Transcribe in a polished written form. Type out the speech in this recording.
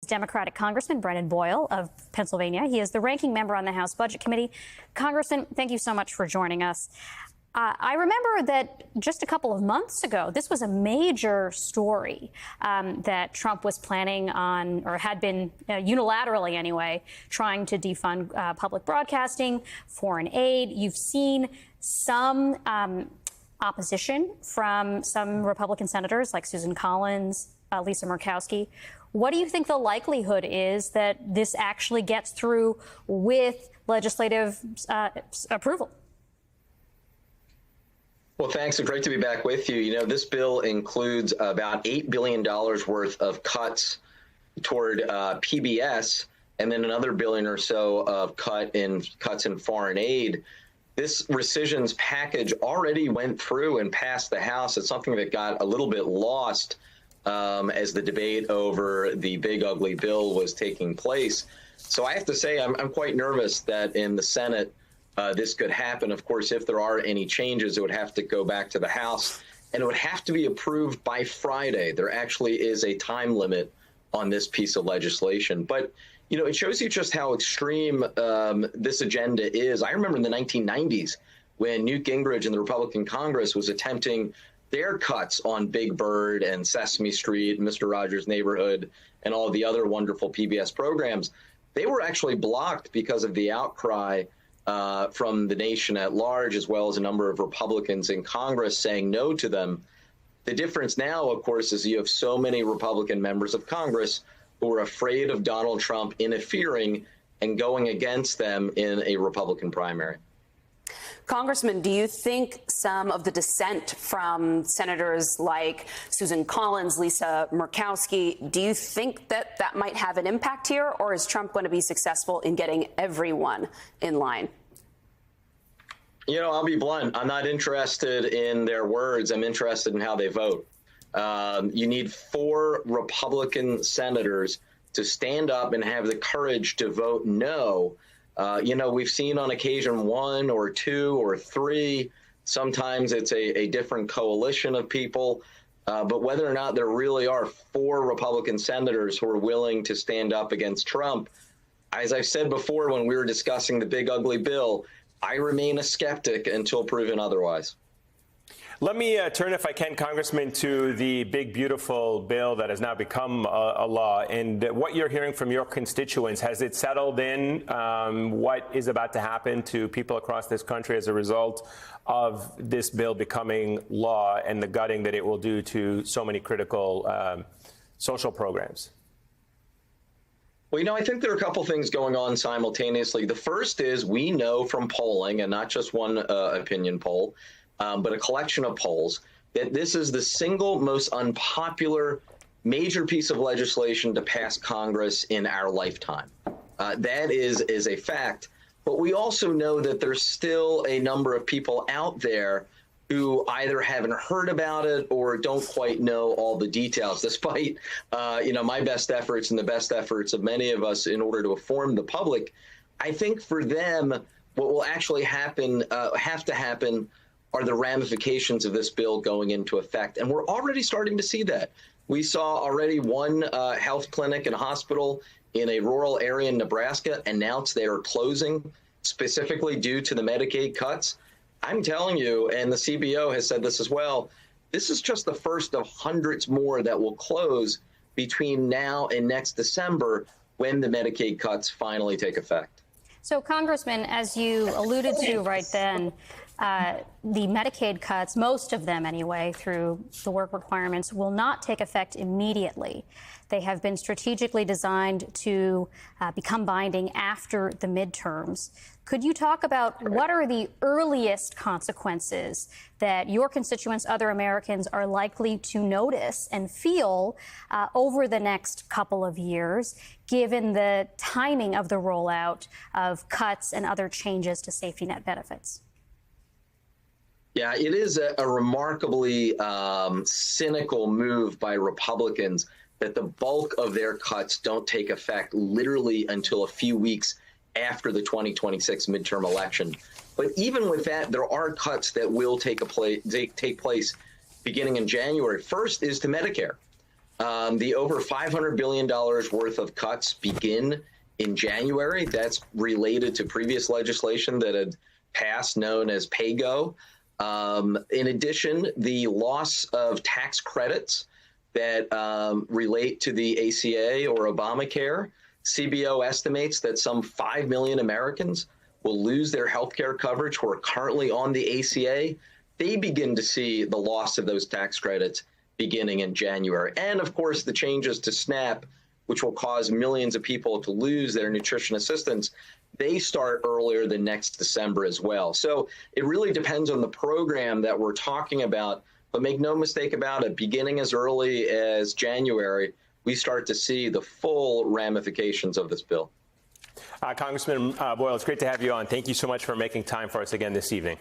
Democratic Congressman Brennan Boyle of Pennsylvania. He is the ranking member on the House Budget Committee. Congressman, thank you so much for joining us. I remember that just a couple of months ago, this was a major story that Trump was planning on, or had been unilaterally anyway, trying to defund public broadcasting, foreign aid. You've seen some opposition from some Republican senators like Susan Collins, Lisa Murkowski. What do you think the likelihood is that this actually gets through with legislative approval? Well, thanks. It's great to be back with you. You know, this bill includes about $8 billion worth of cuts toward PBS, and then another billion or so of cuts in foreign aid. This rescissions package already went through and passed the House. It's something that got a little bit lost as the debate over the big ugly bill was taking place. So I have to say I'm quite nervous that in the Senate this could happen. Of course, if there are any changes, it would have to go back to the House, and it would have to be approved by Friday. There actually is a time limit on this piece of legislation. But, you know, it shows you just how extreme this agenda is. I remember in the 1990s when Newt Gingrich in the Republican Congress was attempting their cuts on Big Bird and Sesame Street, Mr. Rogers' Neighborhood, and all of the other wonderful PBS programs. They were actually blocked because of the outcry from the nation at large, as well as a number of Republicans in Congress saying no to them. The difference now, of course, is you have so many Republican members of Congress who are afraid of Donald Trump interfering and going against them in a Republican primary. Congressman, do you think some of the dissent from senators like Susan Collins, Lisa Murkowski, do you think that that might have an impact here, or is Trump going to be successful in getting everyone in line? You know, I'll be blunt. I'm not interested in their words. I'm interested in how they vote. You need 4 Republican senators to stand up and have the courage to vote no. You know, we've seen on occasion 1 or 2 or 3. Sometimes it's a different coalition of people. But whether or not there really are 4 Republican senators who are willing to stand up against Trump, as I've said before when we were discussing the big ugly bill, I remain a skeptic until proven otherwise. Let me turn, if I can, Congressman, to the big, beautiful bill that has now become a law. And what you're hearing from your constituents, has it settled in? What is about to happen to people across this country as a result of this bill becoming law and the gutting that it will do to so many critical social programs? Well, you know, I think there are a couple things going on simultaneously. The first is we know from polling, and not just one opinion poll, but a collection of polls, that this is the single most unpopular major piece of legislation to pass Congress in our lifetime. That is a fact. But we also know that there's still a number of people out there who either haven't heard about it or don't quite know all the details, despite, you know, my best efforts and the best efforts of many of us in order to inform the public. I think for them, what will actually happen, have to happen, are the ramifications of this bill going into effect. And we're already starting to see that. We saw already one health clinic and hospital in a rural area in Nebraska announce they are closing specifically due to the Medicaid cuts. I'm telling you, and the CBO has said this as well, this is just the first of hundreds more that will close between now and next December when the Medicaid cuts finally take effect. So, Congressman, as you alluded to right then, the Medicaid cuts, most of them anyway, through the work requirements, will not take effect immediately. They have been strategically designed to become binding after the midterms. Could you talk about what are the earliest consequences that your constituents, other Americans, are likely to notice and feel over the next couple of years, given the timing of the rollout of cuts and other changes to safety net benefits? Yeah, it is a remarkably cynical move by Republicans that the bulk of their cuts don't take effect literally until a few weeks after the 2026 midterm election. But even with that, there are cuts that will take place beginning in January. First is to Medicare. The over $500 billion worth of cuts begin in January. That's related to previous legislation that had passed known as PAYGO. In addition, the loss of tax credits that relate to the ACA or Obamacare, CBO estimates that some 5 million Americans will lose their health care coverage who are currently on the ACA. They begin to see the loss of those tax credits beginning in January. And of course, the changes to SNAP, which will cause millions of people to lose their nutrition assistance, they start earlier than next December as well. So it really depends on the program that we're talking about. But make no mistake about it, beginning as early as January, we start to see the full ramifications of this bill. Congressman Boyle, it's great to have you on. Thank you so much for making time for us again this evening.